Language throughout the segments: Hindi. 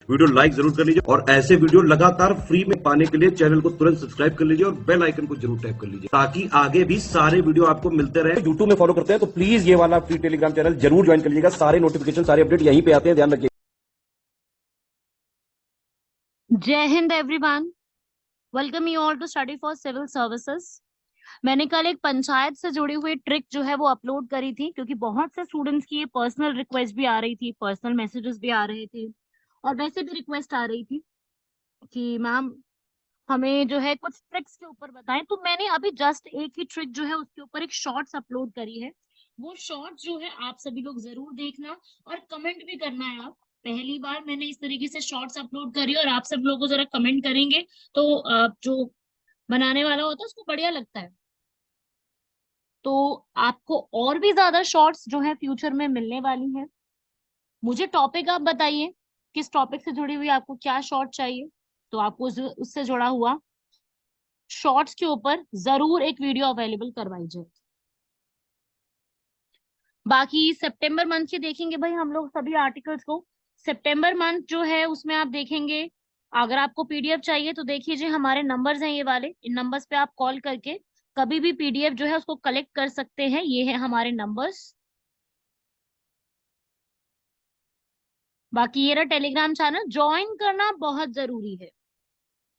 वीडियो लाइक जरूर कर लीजिए और ऐसे वीडियो लगातार फ्री में पाने के लिए चैनल को तुरंत सब्सक्राइब कर लीजिए और बेल आइकन को जरूर टैप कर लीजिए ताकि आगे भी सारे वीडियो आपको मिलते रहे। यूट्यूब में फॉलो करते हैं तो प्लीज ये वाला फ्री टेलीग्राम चैनल जरूर ज्वाइन कर लीजिएगा। सारे नोटिफिकेशन, सारे अपडेट यहीं पे आते हैं, ध्यान रखिए। जय Hind everyone, welcome you all to study for civil services. मैंने कल एक पंचायत से जुड़ी हुई ट्रिक जो है वो अपलोड करी थी, क्योंकि बहुत से स्टूडेंट्स की ये पर्सनल रिक्वेस्ट भी आ रही थी, पर्सनल मैसेजेस भी आ रहे थे और वैसे भी रिक्वेस्ट आ रही थी कि मैम हमें जो है कुछ ट्रिक्स के ऊपर बताएं। तो मैंने अभी जस्ट एक ही ट्रिक जो है उसके ऊपर एक शॉर्ट्स अपलोड करी है। वो शॉर्ट्स जो है आप सभी लोग जरूर देखना और कमेंट भी करना है। आप पहली बार मैंने इस तरीके से शॉर्ट्स अपलोड करी और आप सब लोग को जरा कमेंट करेंगे तो जो बनाने वाला होता है उसको बढ़िया लगता है। तो आपको और भी ज्यादा शॉर्ट्स जो है फ्यूचर में मिलने वाली है। मुझे टॉपिक आप बताइए, किस टॉपिक से जुड़ी हुई आपको क्या शॉर्ट चाहिए, तो आपको उससे जुड़ा हुआ शॉर्ट्स के ऊपर जरूर एक वीडियो अवेलेबल करवाई जाए। बाकी सितंबर मंथ के देखेंगे भाई हम लोग सभी आर्टिकल्स को। सितंबर मंथ जो है उसमें आप देखेंगे, अगर आपको पीडीएफ चाहिए तो देख लीजिए, हमारे नंबर्स हैं ये वाले, इन नंबर्स पे आप कॉल करके कभी भी पीडीएफ जो है उसको कलेक्ट कर सकते हैं। ये है हमारे नंबर्स। बाकी ये रहा टेलीग्राम चैनल, ज्वाइन करना बहुत जरूरी है।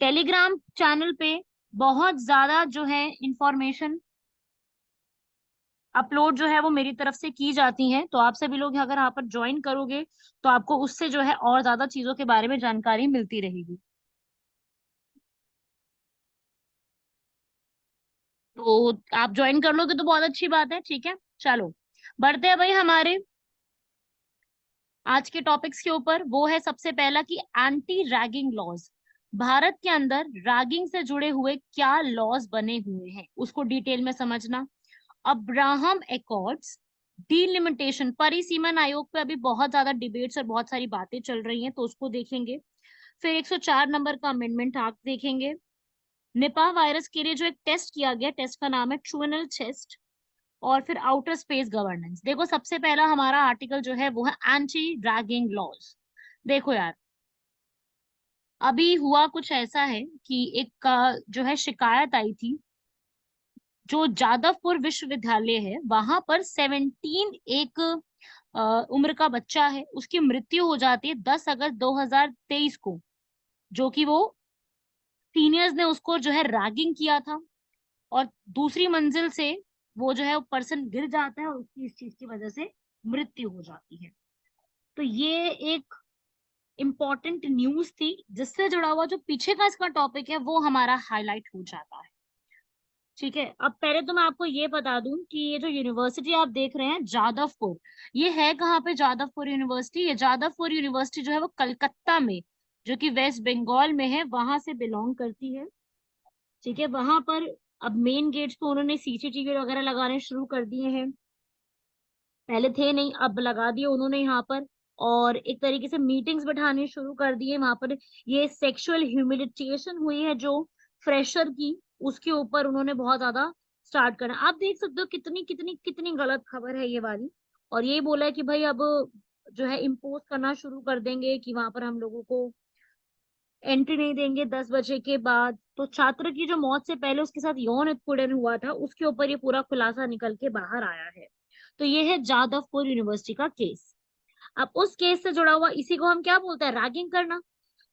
टेलीग्राम चैनल पे बहुत ज्यादा जो है इंफॉर्मेशन अपलोड जो है वो मेरी तरफ से की जाती है। तो आप सभी लोग अगर यहाँ पर ज्वाइन करोगे तो आपको उससे जो है और ज्यादा चीजों के बारे में जानकारी मिलती रहेगी। तो आप ज्वाइन कर लोगे तो बहुत अच्छी बात है। ठीक है, चलो बढ़ते हैं भाई हमारे आज के टॉपिक्स के ऊपर। वो है सबसे पहला कि एंटी रैगिंग लॉज। भारत के अंदर रैगिंग से जुड़े हुए क्या लॉज बने हुए हैं उसको डिटेल में समझना। अब्राहम एकॉर्ड्स, डीलिमिटेशन, परिसीमन आयोग पे अभी बहुत ज्यादा डिबेट्स और बहुत सारी बातें चल रही हैं तो उसको देखेंगे। फिर 104 नंबर का अमेंडमेंट एक्ट देखेंगे। निपाह वायरस के लिए जो एक टेस्ट किया गया, टेस्ट का नाम है ट्रूनेल टेस्ट। और फिर आउटर स्पेस गवर्नेंस। देखो सबसे पहला हमारा आर्टिकल जो है वो है एंटी ड्रैगिंग लॉज। देखो यार, अभी हुआ कुछ ऐसा है कि एक जो है शिकायत आई थी, जो जादवपुर विश्वविद्यालय है वहां पर 17 एक उम्र का बच्चा है, उसकी मृत्यु हो जाती है 10 अगस्त 2023 को, जो कि वो सीनियर्स ने उसको जो है रैगिंग किया था और दूसरी मंजिल से वो जो है वो पर्सन गिर जाता है और उसकी इस चीज की वजह से मृत्यु हो जाती है। तो ये एक इम्पोर्टेंट न्यूज थी जिससे जुड़ा हुआ जो पीछे का इसका टॉपिक है वो हमारा हाईलाइट हो जाता है। ठीक है, अब पहले तो मैं आपको ये बता दूं कि ये जो यूनिवर्सिटी आप देख रहे हैं जादवपुर, ये है कहाँ पे जादवपुर यूनिवर्सिटी? ये जादवपुर यूनिवर्सिटी जो है वो कलकत्ता में, जो कि वेस्ट बंगाल में है, वहां से बिलोंग करती है। ठीक है, वहां पर अब मेन गेट्स पे उन्होंने सीसीटीवी वगैरह लगाने शुरू कर दिए हैं। पहले थे नहीं, अब लगा दिए उन्होंने यहाँ पर। और एक तरीके से मीटिंग्स बैठानी शुरू कर दी है वहां पर। ये सेक्सुअल ह्यूमिलिटेशन हुई है जो फ्रेशर की, उसके ऊपर उन्होंने बहुत ज्यादा स्टार्ट करना। आप देख सकते हो कितनी कितनी कितनी गलत खबर है ये वाली। और यही बोला है कि भाई अब जो है इम्पोज करना शुरू कर देंगे कि वहां पर हम लोगों को एंट्री नहीं देंगे 10 बजे के बाद। तो छात्र की जो मौत से पहले उसके साथ यौन उत्पीड़न हुआ था उसके ऊपर ये पूरा खुलासा निकल के बाहर आया है। तो ये है जादवपुर यूनिवर्सिटी का केस। अब उस केस से जुड़ा हुआ इसी को हम क्या बोलते हैं, रैगिंग करना।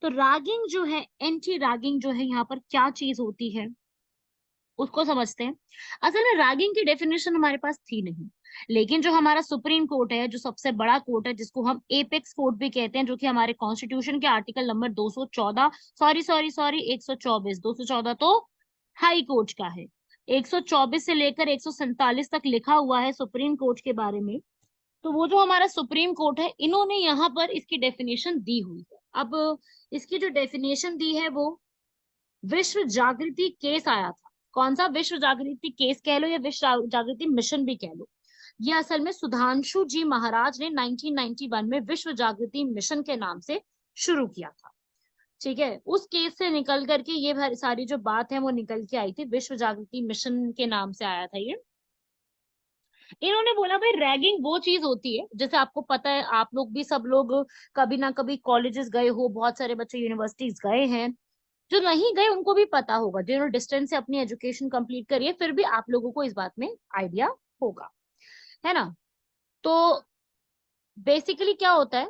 तो रैगिंग जो है, एंटी रैगिंग जो है, यहाँ पर क्या चीज होती है उसको समझते हैं। असल में रैगिंग की डेफिनेशन हमारे पास थी नहीं, लेकिन जो हमारा सुप्रीम कोर्ट है, जो सबसे बड़ा कोर्ट है, जिसको हम एपेक्स कोर्ट भी कहते हैं, जो कि हमारे कॉन्स्टिट्यूशन के article number 214, sorry sorry sorry 124, 214 तो हाई कोर्ट का है, 124 से लेकर 147 तक लिखा हुआ है सुप्रीम कोर्ट के बारे में। तो वो जो हमारा सुप्रीम कोर्ट है, इन्होंने यहाँ पर इसकी डेफिनेशन दी हुई है। अब इसकी जो डेफिनेशन दी है वो विश्व जागृति केस आया था। कौन सा? विश्व जागृति केस कह लो या विश्व जागृति मिशन भी कह लो। ये असल में सुधांशु जी महाराज ने 1991 में विश्व जागृति मिशन के नाम से शुरू किया था। ठीक है, उस केस से निकल करके ये सारी जो बात है वो निकल के आई थी, विश्व जागृति मिशन के नाम से आया था ये। इन्होंने बोला भाई रैगिंग वो चीज होती है, जैसे आपको पता है, आप लोग भी, सब लोग कभी ना कभी कॉलेजेस गए हो, बहुत सारे बच्चे यूनिवर्सिटीज गए हैं, जो नहीं गए उनको भी पता होगा, जिन्होंने डिस्टेंस से अपनी एजुकेशन कंप्लीट करी है, फिर भी आप लोगों को इस बात में आइडिया होगा, है ना। तो बेसिकली क्या होता है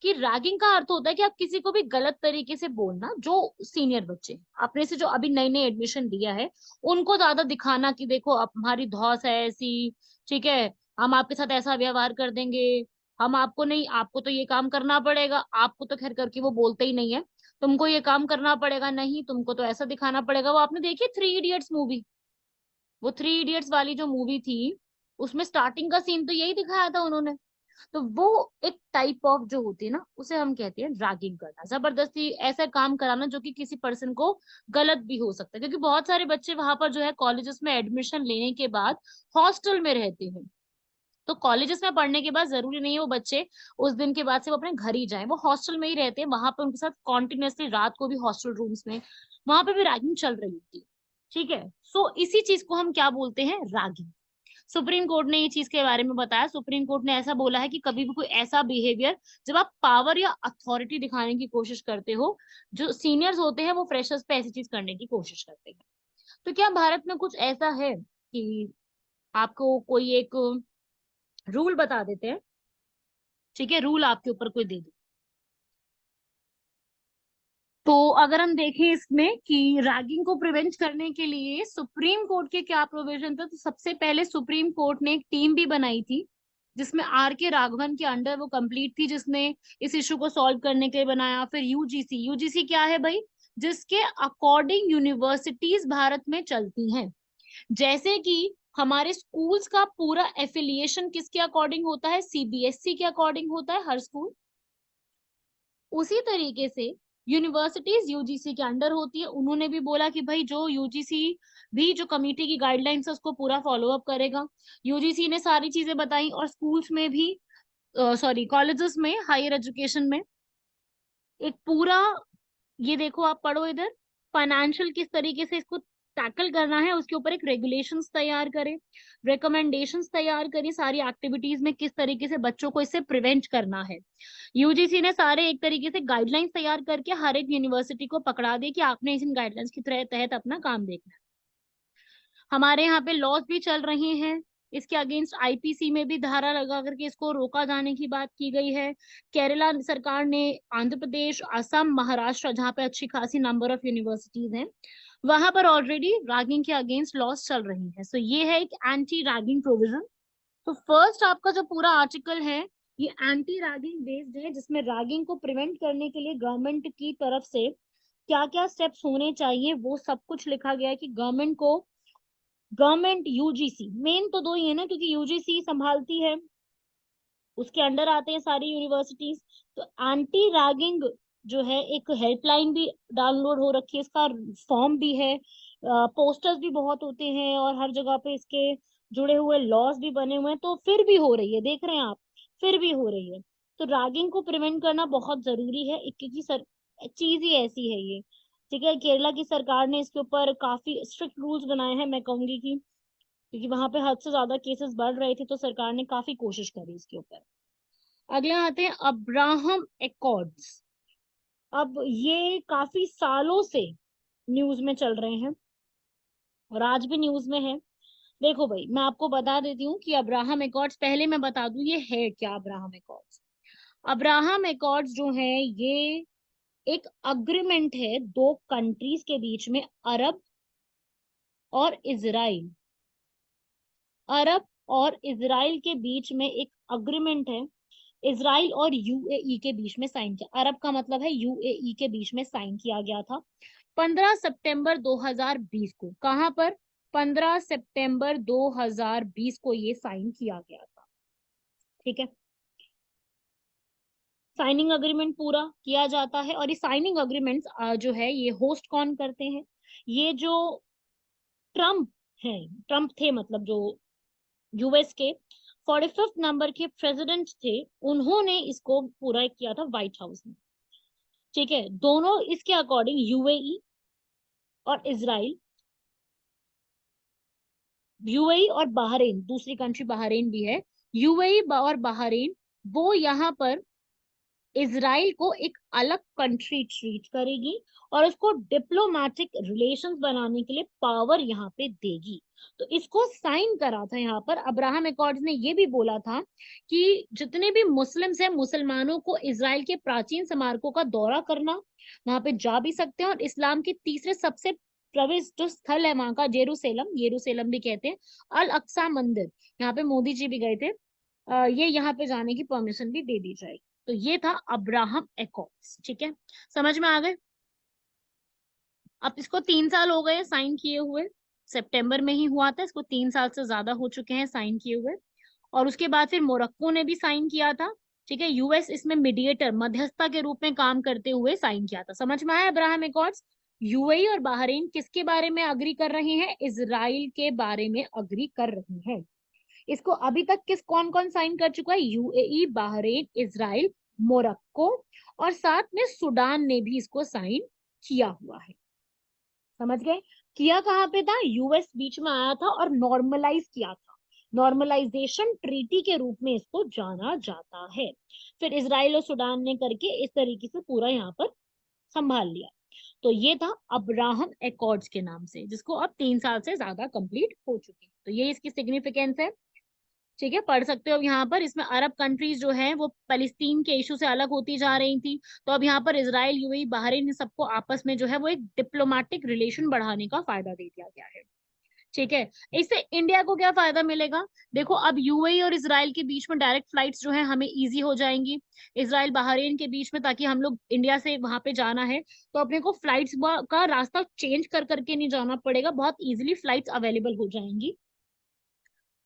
कि रैगिंग का अर्थ होता है कि आप किसी को भी गलत तरीके से बोलना, जो सीनियर बच्चे अपने से जो अभी नई नई एडमिशन लिया है उनको ज्यादा दिखाना कि देखो अब हमारी धौस है ऐसी, ठीक है, हम आपके साथ ऐसा व्यवहार कर देंगे, हम आपको नहीं, आपको तो ये काम करना पड़ेगा, आपको तो खैर करके वो बोलते ही नहीं है, तुमको ये काम करना पड़ेगा, नहीं तुमको तो ऐसा दिखाना पड़ेगा। वो आपने देखी 3 इडियट्स मूवी? वो 3 इडियट्स वाली जो मूवी थी, उसमें स्टार्टिंग का सीन तो यही दिखाया था उन्होंने। तो वो एक टाइप ऑफ जो होती है ना, उसे हम कहते हैं रैगिंग करना, जबरदस्ती ऐसा काम कराना जो कि किसी पर्सन को गलत भी हो सकता है, क्योंकि बहुत सारे बच्चे वहां पर जो है कॉलेजेस में एडमिशन लेने के बाद हॉस्टल में रहते हैं। तो कॉलेजेस में पढ़ने के बाद जरूरी नहीं है वो बच्चे उस दिन के बाद से वो अपने घर ही जाएं, वो हॉस्टल में ही रहते हैं, वहां पे उनके साथ कॉन्टिन्यूसली रात को भी हॉस्टल रूम्स में वहां पे भी रैगिंग चल रही होती है। ठीक है, सो इसी चीज को हम क्या बोलते हैं, रैगिंग। सुप्रीम कोर्ट ने ये चीज के बारे में बताया, सुप्रीम कोर्ट ने ऐसा बोला है कि कभी भी कोई ऐसा बिहेवियर, जब आप पावर या अथॉरिटी दिखाने की कोशिश करते हो, जो सीनियर्स होते हैं वो फ्रेशर्स पे ऐसी चीज करने की कोशिश करते हैं। तो क्या भारत में कुछ ऐसा है कि आपको कोई एक रूल बता देते हैं, ठीक है, रूल आपके ऊपर कोई दे दे, तो अगर हम देखें इसमें कि रैगिंग को प्रिवेंट करने के लिए सुप्रीम कोर्ट के क्या प्रोविजन थे, तो सबसे पहले सुप्रीम कोर्ट ने एक टीम भी बनाई थी, जिसमें आर के राघवन के अंडर वो कंप्लीट थी, जिसने इस इशू को सॉल्व करने के लिए बनाया। फिर यूजीसी, यूजीसी क्या है भाई, जिसके अकॉर्डिंग यूनिवर्सिटीज भारत में चलती हैं। जैसे कि हमारे स्कूल्स का पूरा एफिलिएशन किसके अकॉर्डिंग होता है, सीबीएसई के अकॉर्डिंग होता है हर स्कूल, उसी तरीके से यूनिवर्सिटीज यूजीसी के अंडर होती है। उन्होंने भी बोला कि भाई जो यूजीसी भी जो कमिटी की गाइडलाइंस है उसको पूरा फॉलो अप करेगा। यूजीसी ने सारी चीजें बताई, और स्कूल्स में भी, सॉरी कॉलेजेस में, हायर एजुकेशन में एक पूरा, ये देखो आप पढ़ो इधर, फाइनेंशियल किस तरीके से इसको टैकल करना है उसके ऊपर एक रेगुलेशंस तैयार करें, रिकमेंडेशंस तैयार करें, सारी एक्टिविटीज में किस तरीके से बच्चों को इससे प्रिवेंट करना है। यूजीसी ने सारे एक तरीके से गाइडलाइंस तैयार करके हर एक यूनिवर्सिटी को पकड़ा दिया कि आपने इन गाइडलाइंस के तहत अपना काम देखना है। हमारे यहाँ पे लॉज भी चल रहे हैं, इसके अगेंस्ट आईपीसी में भी धारा लगा करके इसको रोका जाने की बात की गई है। केरला सरकार ने, आंध्र प्रदेश, असम, महाराष्ट्र, जहाँ पे अच्छी खासी नंबर ऑफ यूनिवर्सिटीज हैं, वहां पर ऑलरेडी रैगिंग के अगेंस्ट लॉज चल रही है। सो ये है एक एंटी रैगिंग प्रोविजन। तो फर्स्ट आपका जो पूरा आर्टिकल है ये एंटी रैगिंग बेस्ड है, जिसमें रैगिंग को प्रिवेंट करने के लिए गवर्नमेंट की तरफ से क्या क्या स्टेप्स होने चाहिए वो सब कुछ लिखा गया है कि गवर्नमेंट को, गवर्नमेंट, यूजीसी, मेन तो दो ही है ना, क्योंकि यूजीसी संभालती है, उसके अंडर आते हैं सारी यूनिवर्सिटीज। तो एंटी रैगिंग जो है एक हेल्पलाइन भी डाउनलोड हो रखी है, इसका फॉर्म भी है, पोस्टर्स भी बहुत होते हैं, और हर जगह पे इसके जुड़े हुए लॉज भी बने हुए हैं। तो फिर भी हो रही है, देख रहे हैं आप, फिर भी हो रही है। तो रैगिंग को प्रिवेंट करना बहुत जरूरी है, क्योंकि चीज ही ऐसी है ये। ठीक है, केरला की सरकार ने इसके ऊपर काफी स्ट्रिक्ट रूल्स बनाए हैं, मैं कहूंगी कि क्योंकि वहां पे हद से ज्यादा केसेस बढ़ रहे थे, तो सरकार ने काफी कोशिश करी इसके ऊपर। अगले आते हैं अब्राहम एकॉर्ड्स। अब ये काफी सालों से न्यूज में चल रहे हैं और आज भी न्यूज में है। देखो भाई, मैं आपको बता देती हूँ कि अब्राहम एकॉर्ड्स, पहले मैं बता दूं ये है क्या अब्राहम एकॉर्ड्स। अब्राहम एकॉर्ड्स जो है ये एक अग्रीमेंट है दो कंट्रीज के बीच में, अरब और इजराइल। अरब और इजराइल के बीच में एक अग्रीमेंट है, इजराइल और यूएई के बीच में साइन किया, अरब का मतलब है यूएई के बीच में साइन किया गया था 15 सितंबर 2020 को। कहां पर? 15 सितंबर 2020 को ये साइन किया गया था। ठीक है, साइनिंग अग्रीमेंट पूरा किया जाता है, और ये साइनिंग अग्रीमेंट जो है ये होस्ट कौन करते हैं, ये जो ट्रम्प है, ट्रम्प थे मतलब जो यूएस के 45th नंबर के प्रेसिडेंट थे, उन्होंने इसको पूरा किया था व्हाइट हाउस में। ठीक है, दोनों इसके अकॉर्डिंग यूएई और इजराइल यूएई और बहरीन, दूसरी कंट्री बहरीन भी है, यूएई और बहरीन, वो यहाँ पर इजराइल को एक अलग कंट्री ट्रीट करेगी और उसको डिप्लोमेटिक रिलेशंस बनाने के लिए पावर यहाँ पे देगी। तो इसको साइन करा था यहाँ पर अब्राहम एकॉर्ड्स ने, ये भी बोला था कि जितने भी मुस्लिम्स हैं, मुसलमानों को इजराइल के प्राचीन स्मारकों का दौरा करना, वहां पे जा भी सकते हैं, और इस्लाम के तीसरे सबसे प्रवेश जो स्थल है वहां का, जेरूसलम, येरूशलेम भी कहते हैं, अल अक्सा मंदिर, यहाँ पे मोदी जी भी गए थे, ये यहाँ पे जाने की परमिशन भी दे दी जाएगी। तो ये था अब्राहम एकॉर्ड्स। ठीक है, समझ में आ गए। अब इसको 3 साल हो गए साइन किए हुए, सितंबर में ही हुआ था, इसको 3 साल से ज्यादा हो चुके हैं साइन किए हुए। और उसके बाद फिर मोरक्को ने भी साइन किया था। ठीक है, यूएस इसमें मीडिएटर, मध्यस्थता के रूप में काम करते हुए साइन किया था। समझ में आया अब्राहम एकॉर्ड्स। यूएई और बहरीन किसके बारे में अग्री कर रहे हैं? इजराइल के बारे में अग्री कर रहे हैं। इसको अभी तक कौन कौन साइन कर चुका है? यूएई, बहरीन, इजराइल, मोरक्को, और साथ में सूडान ने भी इसको साइन किया हुआ है। समझ गए? किया कहाँ पे था? यूएस बीच में आया था और नॉर्मलाइज किया था। नॉर्मलाइजेशन ट्रीटी के रूप में इसको जाना जाता है। फिर इजराइल और सूडान ने करके इस तरीके से पूरा यहाँ पर संभाल लिया। तो ये था अब्राहम एकॉर्ड्स के नाम से, जिसको अब 3 साल से ज्यादा कंप्लीट हो चुके हैं। तो ये इसकी सिग्निफिकेंस है। ठीक है, पढ़ सकते हो अब यहाँ पर। इसमें अरब कंट्रीज जो है वो फलस्तीन के इशू से अलग होती जा रही थी, तो अब यहाँ पर इजराइल, यूएई, बहरीन, इन सबको आपस में जो है वो एक डिप्लोमेटिक रिलेशन बढ़ाने का फायदा दे दिया गया है। ठीक है, इससे इंडिया को क्या फायदा मिलेगा? देखो, अब यूएई और इजराइल के बीच में डायरेक्ट फ्लाइट्स जो है हमें इजी हो जाएंगी। इजराइल बहरीन के बीच में, ताकि हम लोग इंडिया से वहां पे जाना है तो अपने को फ्लाइट्स का रास्ता चेंज कर करके नहीं जाना पड़ेगा, बहुत इजीली फ्लाइट्स अवेलेबल हो जाएंगी।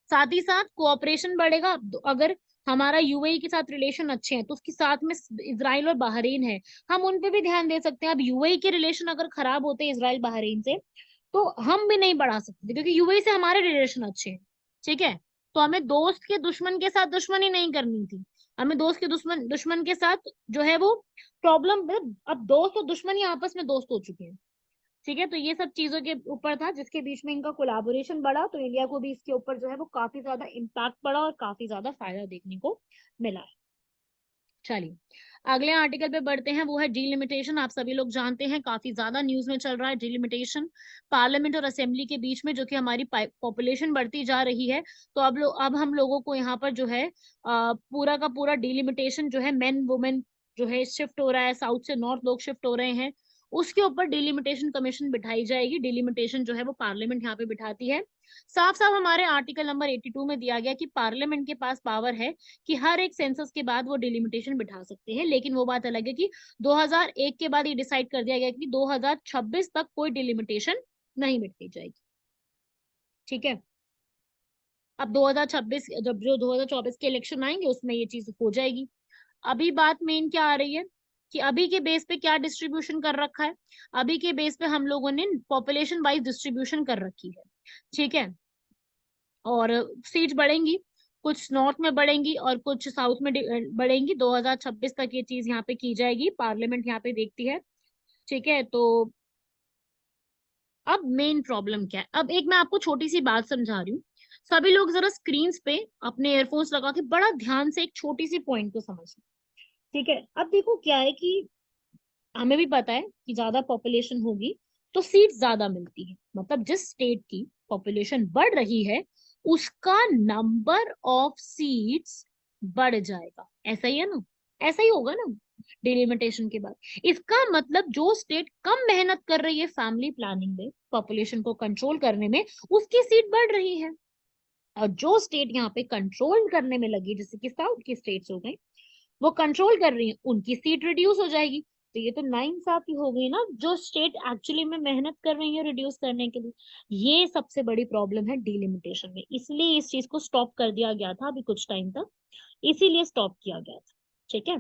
साथ ही साथ कोऑपरेशन बढ़ेगा। अगर हमारा यूएई के साथ रिलेशन अच्छे हैं तो उसके साथ में इजराइल और बहरीन है, हम उन पे भी ध्यान दे सकते हैं। अब यूएई के रिलेशन अगर खराब होते हैं इजराइल बहरीन से, तो हम भी नहीं बढ़ा सकते, क्योंकि यूएई से हमारे रिलेशन अच्छे हैं। ठीक है, तो हमें दोस्त के दुश्मन के साथ दुश्मनी नहीं करनी थी, हमें दोस्त के दुश्मन दुश्मन के साथ जो है वो प्रॉब्लम, अब दोस्त और दुश्मन ही आपस में दोस्त हो चुके हैं। ठीक है, तो ये सब चीजों के ऊपर था जिसके बीच में इनका कोलैबोरेशन बढ़ा, तो इंडिया को भी इसके ऊपर जो है वो काफी ज्यादा इम्पैक्ट पड़ा और काफी ज्यादा फायदा देखने को मिला है। चलिए अगले आर्टिकल पे बढ़ते हैं, वो है डीलिमिटेशन। आप सभी लोग जानते हैं, काफी ज्यादा न्यूज में चल रहा है डीलिमिटेशन। पार्लियामेंट और असेंबली के बीच में जो कि हमारी पॉपुलेशन बढ़ती जा रही है, तो अब हम लोगों को यहाँ पर जो है पूरा का पूरा डीलिमिटेशन जो है, मेन वुमेन जो है शिफ्ट हो रहा है, साउथ से नॉर्थ लोग शिफ्ट हो रहे हैं, उसके ऊपर डिलिमिटेशन कमीशन बिठाई जाएगी। डिलिमिटेशन जो है वो पार्लियामेंट यहाँ पे बिठाती है। साफ साफ हमारे आर्टिकल नंबर 82 में दिया गया कि पार्लियामेंट के पास पावर है कि हर एक सेंसस के बाद वो डिलिमिटेशन बिठा सकते हैं, लेकिन वो बात अलग है कि 2001 के बाद ये डिसाइड कर दिया गया कि 2026 तक कोई डिलिमिटेशन नहीं बिठाई जाएगी। ठीक है, अब 2026 जब जो 2024 के इलेक्शन आएंगे उसमें ये चीज हो जाएगी। अभी बात मेन क्या आ रही है कि अभी के बेस पे क्या डिस्ट्रीब्यूशन कर रखा है? अभी के बेस पे हम लोगों ने पॉपुलेशन वाइज डिस्ट्रीब्यूशन कर रखी है। ठीक है, और सीट बढ़ेंगी, कुछ नॉर्थ में बढ़ेंगी और कुछ साउथ में बढ़ेंगी। 2026 तक ये चीज यहाँ पे की जाएगी, पार्लियामेंट यहाँ पे देखती है। ठीक है, तो अब मेन प्रॉब्लम क्या है? अब एक मैं आपको छोटी सी बात समझा रही हूँ, सभी लोग जरा स्क्रीन पे अपने एयरफोन्स लगा के बड़ा ध्यान से एक छोटी सी पॉइंट को समझना। ठीक है, अब देखो क्या है कि हमें भी पता है कि ज्यादा पॉपुलेशन होगी तो सीट ज्यादा मिलती है, मतलब जिस स्टेट की पॉपुलेशन बढ़ रही है उसका नंबर ऑफ सीट्स बढ़ जाएगा। ऐसा ही है ना? ऐसा ही होगा ना डिलिमिटेशन के बाद। इसका मतलब जो स्टेट कम मेहनत कर रही है फैमिली प्लानिंग में, पॉपुलेशन को कंट्रोल करने में, उसकी सीट बढ़ रही है। और जो स्टेट यहाँ पे कंट्रोल करने में लगी, जैसे कि साउथ की स्टेट्स हो गई, वो कंट्रोल कर रही है, उनकी सीट रिड्यूस हो जाएगी। तो ये तो नाइंसाफी हो गई ना, जो स्टेट एक्चुअली में मेहनत कर रही है रिड्यूस करने के लिए। ये सबसे बड़ी प्रॉब्लम है डिलिमिटेशन में, इसलिए इस चीज को स्टॉप कर दिया गया था अभी कुछ टाइम तक, इसीलिए स्टॉप किया गया था। ठीक है,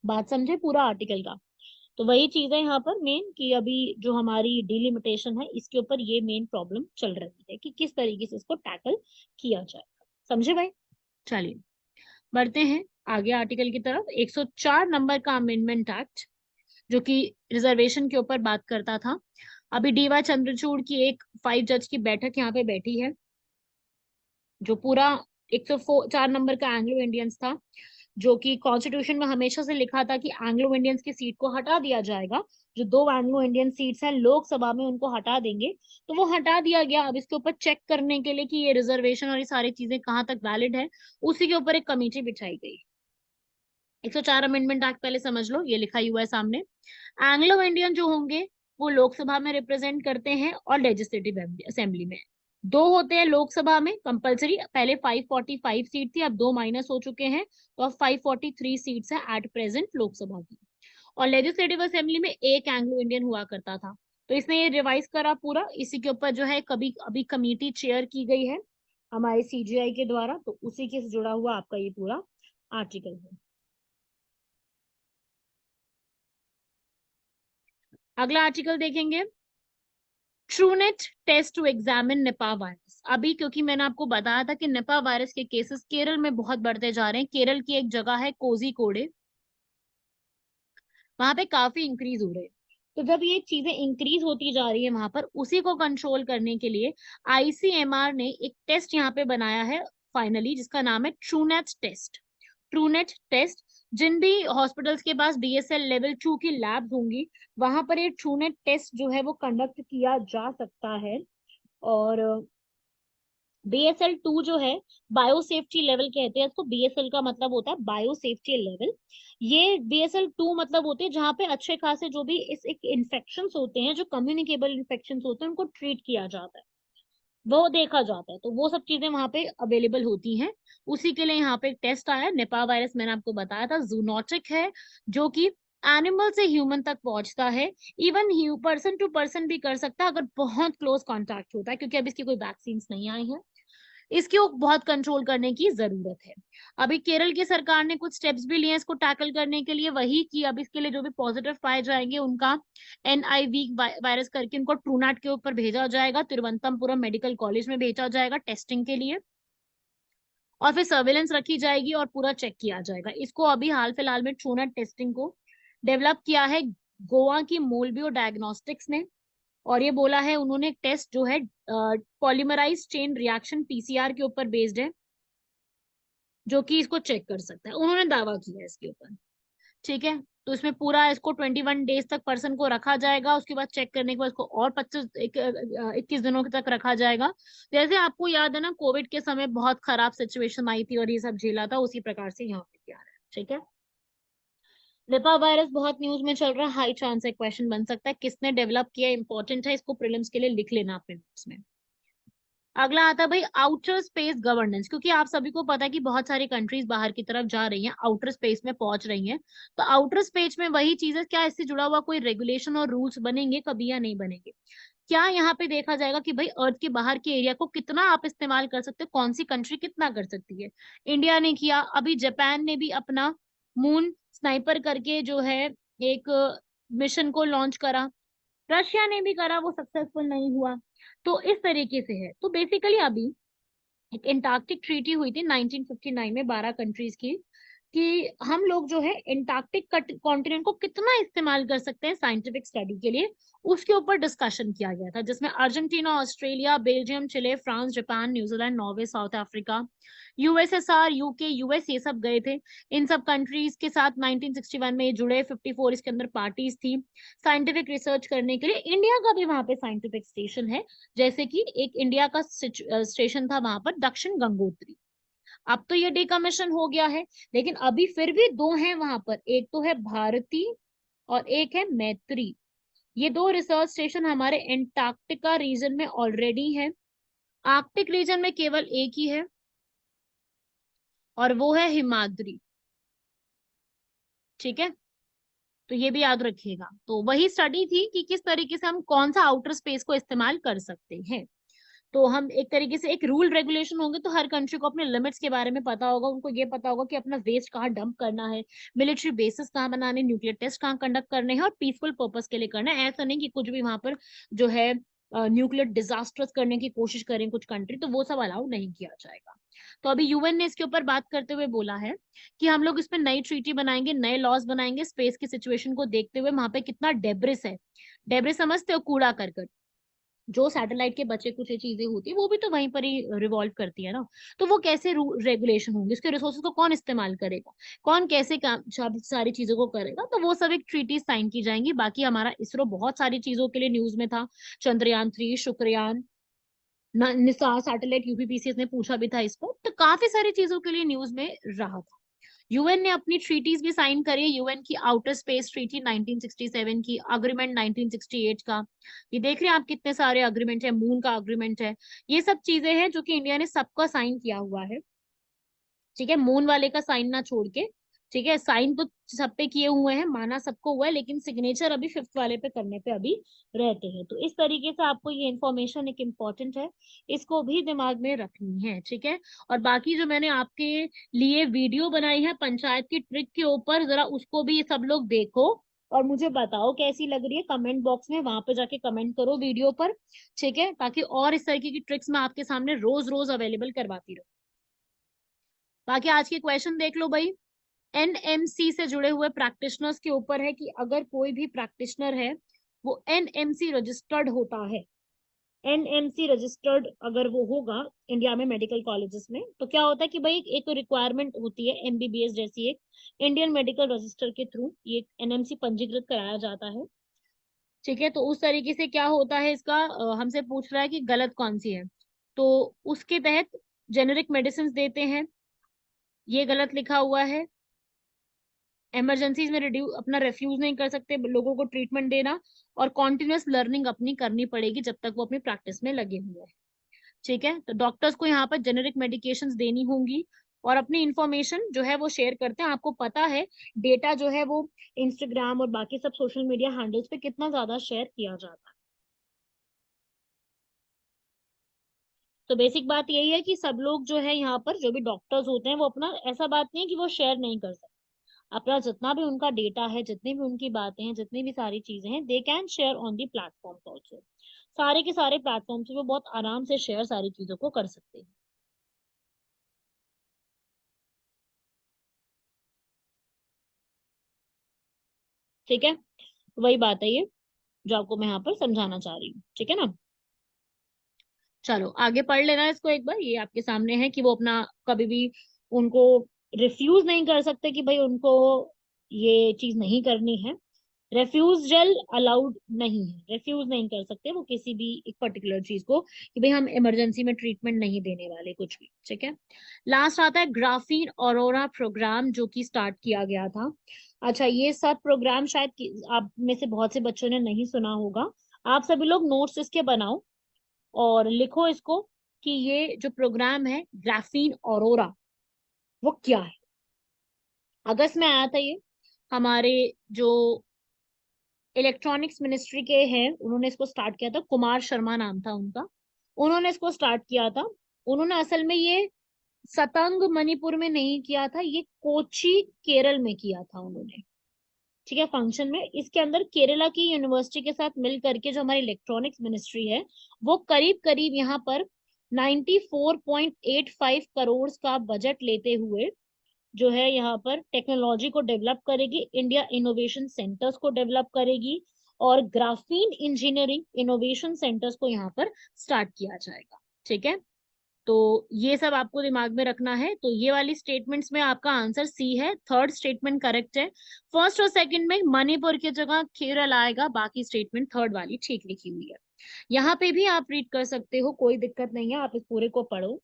बात समझे पूरा आर्टिकल का? तो वही चीज है यहाँ पर मेन, कि अभी जो हमारी डिलिमिटेशन है इसके ऊपर ये मेन प्रॉब्लम चल रही है कि किस तरीके से इसको टैकल किया जाए। समझे भाई? चलिए बढ़ते हैं आगे आर्टिकल की तरफ। 104 नंबर का अमेंडमेंट एक्ट, जो कि रिजर्वेशन के ऊपर बात करता था। अभी डीवाई चंद्रचूड़ की एक 5 जज की बैठक यहाँ पे बैठी है। जो पूरा 104 नंबर का एंग्लो इंडियंस था, जो कि कॉन्स्टिट्यूशन में हमेशा से लिखा था कि एंग्लो इंडियंस की सीट को हटा दिया जाएगा। जो दो एंग्लो इंडियन सीट्स हैं लोकसभा में उनको हटा देंगे, तो वो हटा दिया गया। अब इसके ऊपर चेक करने के लिए कि ये रिजर्वेशन और ये सारी चीजें कहाँ तक वैलिड है, उसी के ऊपर एक कमेटी बिठाई गई। 104 अमेंडमेंट एक्ट पहले समझ लो, ये लिखा ही हुआ है सामने। एंग्लो इंडियन जो होंगे वो लोकसभा में रिप्रेजेंट करते हैं और लेजिस्लेटिव असेंबली में। दो होते हैं लोकसभा में कंपलसरी, पहले 545 सीट थी, अब दो माइनस हो चुके हैं, तो अब 543 सीट्स है एट प्रेजेंट लोकसभा की। और लेजिस्लेटिव असेंबली में एक एंग्लो इंडियन हुआ करता था। तो इसने ये रिवाइज करा पूरा, इसी के ऊपर जो है कभी अभी कमेटी चेयर की गई है हमारे सीजीआई के द्वारा, तो उसी के से जुड़ा हुआ आपका ये पूरा आर्टिकल है। अगला आर्टिकल देखेंगे, Truenat test to examine Nipah virus. अभी क्योंकि मैंने आपको बताया था कि निपा वायरस के केसेस केरल में बहुत बढ़ते जा रहे हैं। केरल की एक जगह है कोझिकोडे, वहां पे काफी इंक्रीज हो रहे हैं। तो जब ये चीजें इंक्रीज होती जा रही है वहां पर, उसी को कंट्रोल करने के लिए आईसीएमआर ने एक टेस्ट यहाँ पे बनाया है फाइनली, जिसका नाम है ट्रूनेट टेस्ट। ट्रूनेट टेस्ट, जिन भी हॉस्पिटल्स के पास बीएसएल लेवल 2 की लैब्स होंगी, वहां पर ये ट्रूनेट टेस्ट जो है वो कंडक्ट किया जा सकता है। और बीएसएल 2 जो है, बायो सेफ्टी लेवल कहते हैं इसको। बीएसएल का मतलब होता है बायो सेफ्टी लेवल। ये बीएसएल 2 मतलब होते हैं जहाँ पे अच्छे खासे जो भी इस एक इन्फेक्शन होते हैं, जो कम्युनिकेबल इन्फेक्शन होते हैं, उनको ट्रीट किया जाता है, वो देखा जाता है। तो वो सब चीजें वहां पे अवेलेबल होती हैं। उसी के लिए यहाँ पे एक टेस्ट आया। निपा वायरस मैंने आपको बताया था जूनोटिक है, जो कि एनिमल से ह्यूमन तक पहुंचता है। इवन पर्सन टू पर्सन भी कर सकता है अगर बहुत क्लोज कांटेक्ट होता है, क्योंकि अभी इसकी कोई वैक्सीन नहीं आई है। इसकी बहुत कंट्रोल करने की जरूरत है। अभी केरल की सरकार ने कुछ स्टेप्स भी लिए हैं इसको टैकल करने के लिए, वही कि अब इसके लिए जो भी पॉजिटिव पाए जाएंगे उनका एनआईवी वायरस करके उनको ट्रूनेट के ऊपर भेजा जाएगा, तिरुवनंतपुरम मेडिकल कॉलेज में भेजा जाएगा टेस्टिंग के लिए, और फिर सर्वेलेंस रखी जाएगी और पूरा चेक किया जाएगा। इसको अभी हाल फिलहाल में ट्रूनेट टेस्टिंग को डेवलप किया है गोवा की मोलबियो डायग्नोस्टिक्स ने। और ये बोला है उन्होंने एक टेस्ट जो है पॉलीमराइज चेन रिएक्शन पीसीआर के ऊपर बेस्ड है, जो कि इसको चेक कर सकता है, उन्होंने दावा किया है इसके ऊपर। ठीक है, तो इसमें पूरा इसको 21 डेज तक पर्सन को रखा जाएगा, उसके बाद चेक करने के बाद उसको और 21 दिनों तक रखा जाएगा। जैसे आपको याद है ना, कोविड के समय बहुत खराब सिचुएशन आई थी और ये सब झेला था, उसी प्रकार से यहाँ पे किया है। ठीक है, निपा वायरस बहुत न्यूज में चल रहा है, हाई चांस है क्वेश्चन बन सकता है, किसने डेवलप किया, इंपॉर्टेंट है, इसको प्रीलिम्स के लिए लिख लेना अपने नोट्स में। अगला आता है भाई आउटर स्पेस गवर्नेंस, क्योंकि आप सभी को पता है कि बहुत सारी कंट्रीज बाहर की तरफ जा रही हैं, आउटर स्पेस में पहुंच रही हैं। तो आउटर स्पेस में वही चीज है, क्या इससे जुड़ा हुआ कोई रेगुलेशन और रूल्स बनेंगे कभी या नहीं बनेंगे? क्या यहाँ पे देखा जाएगा कि भाई अर्थ के बाहर के एरिया को कितना आप इस्तेमाल कर सकते हो, कौन सी कंट्री कितना कर सकती है? इंडिया ने किया, अभी जापान ने भी अपना मून स्नाइपर करके जो है एक मिशन को लॉन्च करा, रशिया ने भी करा, वो सक्सेसफुल नहीं हुआ। तो इस तरीके से है। तो बेसिकली अभी एक एंटार्क्टिक ट्रीटी हुई थी 1959 में 12 कंट्रीज की, कि हम लोग जो है एंटार्क्टिक कॉन्टिनेंट को कितना इस्तेमाल कर सकते हैं साइंटिफिक स्टडी के लिए, उसके ऊपर डिस्कशन किया गया था, जिसमें Argentina, Australia, Belgium, Chile, France, Japan, New Zealand, Norway, South Africa, USSR, UK, US, ये सब गए थे। इन सब कंट्रीज के साथ 1961 में ये जुड़े, 54 इसके अंदर पार्टीज थी साइंटिफिक रिसर्च करने के लिए। इंडिया का भी वहां पे साइंटिफिक स्टेशन है, जैसे कि एक इंडिया का स्टेशन था वहां पर दक्षिण गंगोत्री। अब तो ये डिकमीशन हो गया है, लेकिन अभी फिर भी दो हैं वहां पर, एक तो है भारती और एक है मैत्री। ये दो रिसर्च स्टेशन हमारे एंटार्क्टिका रीजन में ऑलरेडी है। आर्कटिक रीजन में केवल एक ही है, और वो है हिमाद्री। ठीक है, तो ये भी याद रखिएगा। तो वही स्टडी थी कि किस तरीके से हम कौन सा आउटर स्पेस को इस्तेमाल कर सकते हैं। तो हम एक तरीके से एक रूल रेगुलेशन होंगे, तो हर कंट्री को अपने लिमिट्स के बारे में पता होगा, उनको ये पता होगा कि अपना वेस्ट कहाँ डंप करना है, मिलिट्री बेसिस कहाँ बनाने, न्यूक्लियर टेस्ट कहाँ कंडक्ट करने हैं, और पीसफुल पर्पस के लिए करना है। ऐसा नहीं कि कुछ भी वहां पर जो है न्यूक्लियर डिजास्टर्स करने की कोशिश करें कुछ कंट्री, तो वो सब अलाउ नहीं किया जाएगा। तो अभी यूएन ने इसके ऊपर बात करते हुए बोला है कि हम लोग इस पे नई ट्रीटी बनाएंगे, नए लॉज बनाएंगे, स्पेस की सिचुएशन को देखते हुए। वहां पे कितना डेब्रिस है, डेब्रिस समझते हो, कूड़ा करकट, जो सैटेलाइट के बच्चे कुछ ये चीजें होती है वो भी तो वहीं पर ही रिवॉल्व करती है ना। तो वो कैसे रेगुलेशन होंगे, उसके रिसोर्सेज को कौन इस्तेमाल करेगा, कौन कैसे काम सारी चीजों को करेगा, तो वो सब एक ट्रीटी साइन की जाएंगी। बाकी हमारा इसरो बहुत सारी चीजों के लिए न्यूज में था, चंद्रयान 3, शुक्रयान, निसार सैटेलाइट, यूपीपीसीएस ने पूछा भी था इसको, तो काफी सारी चीजों के लिए न्यूज में रहा था। यूएन ने अपनी ट्रीटीज भी साइन करी है, यूएन की आउटर स्पेस ट्रीटी 1967 की, अग्रीमेंट 1968 का। ये देख रहे हैं आप कितने सारे अग्रीमेंट है, मून का अग्रीमेंट है, ये सब चीजें हैं जो कि इंडिया ने सबका साइन किया हुआ है। ठीक है, मून वाले का साइन ना छोड़ के। ठीक है, साइन तो सब पे किए हुए हैं, माना सबको हुआ है, लेकिन सिग्नेचर अभी फिफ्थ वाले पे करने पे अभी रहते हैं। तो इस तरीके से आपको ये इन्फॉर्मेशन एक इम्पॉर्टेंट है, इसको भी दिमाग में रखनी है। ठीक है, और बाकी जो मैंने आपके लिए वीडियो बनाई है पंचायत की ट्रिक के ऊपर, जरा उसको भी सब लोग देखो और मुझे बताओ कैसी लग रही है, कमेंट बॉक्स में वहां पे जाके कमेंट करो वीडियो पर। ठीक है, ताकि और इस तरीके की ट्रिक्स मैं आपके सामने रोज रोज अवेलेबल करवाती रहूं। बाकी आज के क्वेश्चन देख लो भाई। एनएमसी से जुड़े हुए प्रैक्टिशनर्स के ऊपर है कि अगर कोई भी प्रैक्टिशनर है वो एनएमसी रजिस्टर्ड होता है, एनएमसी रजिस्टर्ड अगर वो होगा इंडिया में मेडिकल कॉलेजेस में, तो क्या होता है कि भाई एक रिक्वायरमेंट होती है एमबीबीएस जैसी, एक इंडियन मेडिकल रजिस्टर के थ्रू ये एनएमसी पंजीकृत कराया जाता है। ठीक है, तो उस तरीके से क्या होता है इसका, हमसे पूछ रहा है कि गलत कौन सी है, तो उसके तहत जेनेरिक मेडिसिन देते हैं, ये गलत लिखा हुआ है। इमरजेंसीज में अपना रेफ्यूज नहीं कर सकते लोगों को ट्रीटमेंट देना, और कॉन्टिन्यूअस लर्निंग अपनी करनी पड़ेगी जब तक वो अपनी प्रैक्टिस में लगे हुए हैं। ठीक है, तो डॉक्टर्स को यहाँ पर जेनेरिक मेडिकेशंस देनी होंगी, और अपनी इंफॉर्मेशन जो है वो शेयर करते हैं। आपको पता है डेटा जो है वो इंस्टाग्राम और बाकी सब सोशल मीडिया हैंडल्स पे कितना ज्यादा शेयर किया जाता है। तो बेसिक बात यही है कि सब लोग जो है यहाँ पर जो भी डॉक्टर्स होते हैं वो अपना, ऐसा बात नहीं है कि वो शेयर नहीं कर सकते, अपना जितना भी उनका डेटा है, जितनी भी उनकी बातें हैं, जितनी भी सारी चीजें हैं, they can share on the platform also. सारे के सारे प्लेटफॉर्म से वो बहुत आराम से शेयर सारी चीजों को कर सकते हैं। ठीक है, तो वही बात है ये जो आपको मैं यहाँ पर समझाना चाह रही हूँ। ठीक है ना, चलो आगे पढ़ लेना इसको एक बार, ये आपके सामने है कि वो अपना कभी भी उनको रिफ्यूज नहीं कर सकते कि भाई उनको ये चीज नहीं करनी है। रेफ्यूजल अलाउड नहीं है, रेफ्यूज नहीं कर सकते वो किसी भी एक पर्टिकुलर चीज को कि भाई हम इमरजेंसी में ट्रीटमेंट नहीं देने वाले कुछ भी। ठीक है, लास्ट आता है ग्राफीन औरोरा प्रोग्राम जो कि स्टार्ट किया गया था। अच्छा, ये सब प्रोग्राम शायद आप में से बहुत से बच्चों ने नहीं सुना होगा। आप सभी लोग नोट्स इसके बनाओ और लिखो इसको कि ये जो प्रोग्राम है ग्राफीन औरोरा वो क्या है। अगस्त में आया था ये, हमारे जो इलेक्ट्रॉनिक्स मिनिस्ट्री के हैं उन्होंने इसको स्टार्ट किया था, कुमार शर्मा नाम था उनका, उन्होंने इसको स्टार्ट किया था। उन्होंने असल में ये सतंग मणिपुर में नहीं किया था, ये कोची केरल में किया था उन्होंने। ठीक है, फंक्शन में इसके अंदर केरला की यूनिवर्सिटी के साथ मिल करके जो हमारी इलेक्ट्रॉनिक्स मिनिस्ट्री है वो करीब करीब यहाँ पर 94.85 करोड़ का बजट लेते हुए जो है यहाँ पर टेक्नोलॉजी को डेवलप करेगी, इंडिया इनोवेशन सेंटर्स को डेवलप करेगी, और ग्राफीन इंजीनियरिंग इनोवेशन सेंटर्स को यहाँ पर स्टार्ट किया जाएगा। ठीक है, तो ये सब आपको दिमाग में रखना है। तो ये वाली स्टेटमेंट्स में आपका आंसर सी है, थर्ड स्टेटमेंट करेक्ट है। फर्स्ट और सेकंड में मणिपुर की जगह केरल आएगा, बाकी स्टेटमेंट थर्ड वाली ठीक लिखी हुई है। यहाँ पे भी आप रीड कर सकते हो, कोई दिक्कत नहीं है, आप इस पूरे को पढ़ो,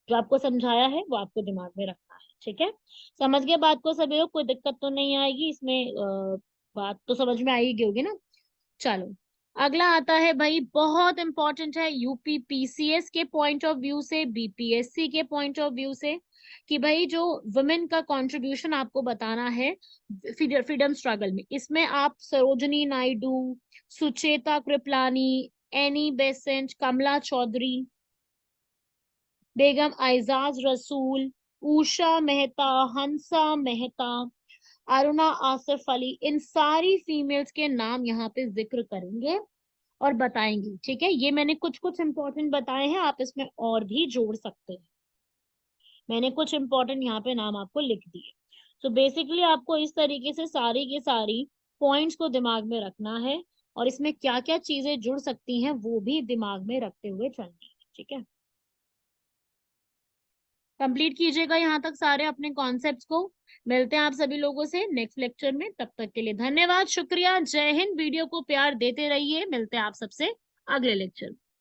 जो आपको समझाया है वो आपको दिमाग में रखना है। ठीक है, समझ गए बात को सभी लोग, कोई दिक्कत तो नहीं आएगी इसमें, बात तो समझ में आई गई होगी ना। चलो, अगला आता है भाई, बहुत इंपॉर्टेंट है यूपी पीसीएस के पॉइंट ऑफ व्यू से, बीपीएससी के पॉइंट ऑफ व्यू से, कि भाई जो वुमेन का कंट्रीब्यूशन आपको बताना है फ्रीडम स्ट्रगल में। इसमें आप सरोजनी नायडू, सुचेता कृपलानी, एनी बेसेंट, कमला चौधरी, बेगम आइजाज रसूल, उषा मेहता, हंसा मेहता, अरुणा आसिफ अली, इन सारी फीमेल्स के नाम यहाँ पे जिक्र करेंगे और बताएंगे। ठीक है, ये मैंने कुछ कुछ इंपॉर्टेंट बताए हैं, आप इसमें और भी जोड़ सकते हैं। मैंने कुछ इंपॉर्टेंट यहाँ पे नाम आपको लिख दिए। तो बेसिकली आपको इस तरीके से सारी की सारी पॉइंट्स को दिमाग में रखना है। और इसमें क्या क्या चीजें जुड़ सकती हैं वो भी दिमाग में रखते हुए चलनी है। ठीक है, कंप्लीट कीजिएगा यहाँ तक सारे अपने कॉन्सेप्ट्स को। मिलते हैं आप सभी लोगों से नेक्स्ट लेक्चर में, तब तक के लिए धन्यवाद, शुक्रिया, जय हिंद। वीडियो को प्यार देते रहिए, मिलते हैं आप सबसे अगले लेक्चर में।